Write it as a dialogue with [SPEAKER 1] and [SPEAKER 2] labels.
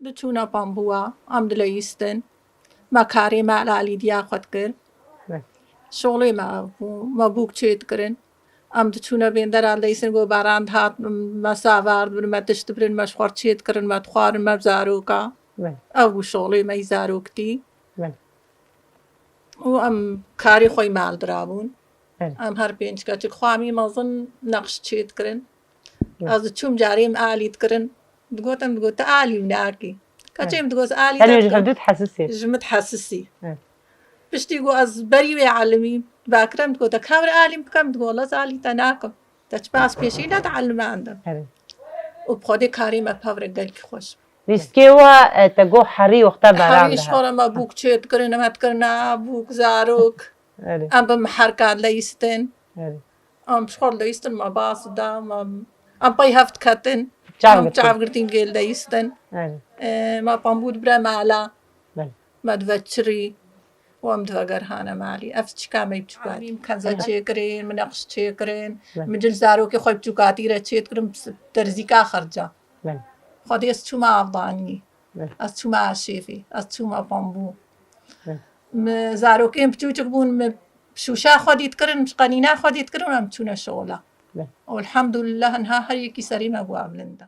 [SPEAKER 1] دچوونە پامبووە ئەم دلەویستن مە کارێ مالالی دیا خۆت کرد شغڵێ مە بووک چێتکردن ئەم دچوونە بێندەران دەیسن بۆ باران هات مە ساوار بن مە تشت برن مە خوارد چێتکردن مە خوارن مە زارۆکە ئەو بوو شغڵێ مەی زارۆکتی و ئەم کاری خۆی ماڵدرابوون ئەم هەر پێنج کەچک خوامی مەزن نەقش چێتکردن ئەز چوم جارێم ئالیتکردن دگوتم دگوتە ئالی و ناکی کەچێم دگۆز ئالی
[SPEAKER 2] هەردووت حەسسی
[SPEAKER 1] ژمت حەسسی پشتی گۆ ئەس بەری وێ عالمی باکرم دگوتە کاور ئالیم بکەم دگۆ لەس ئالیتە ناکەم دەچ باس پێشەی نەتەعەلماندەم و بخۆدێ کاریمە پەورە گەلکی خۆش
[SPEAKER 2] ریسکێوە تەگۆ حەری وەختە باران
[SPEAKER 1] شۆڕەمە بووک چێتکردن ئەمەتکردنا بووک زارۆک ئەم بم هەرکات لەیستن ئەم شۆڕ لەیستن مە باسدا ئەم پەی هەفت کەتن چاوگرتین گێل دەیستن مە پەمبود برە مالا مەدڤە چری وەم دڤەگەرهانە مالی ئەف چکامەی بچوکاریم کەنزە چێکرێن منەقش چێکرێن مجل زارۆکی خۆی بچوکاتیرە چێتکردم دەرزیکا خەرجە خۆدێ ئەس چوومە ئافغانی ئەس چوومە ئاشێفی ئەس چوومە پەمبوو زارۆکێم بچووچک بوون شوشا خۆدیتکردن قەنینا خۆدیتکردن ئەم چوونە شۆڵە والحەمدولله هەنها هەر یەکی سەریمە بووە بلندە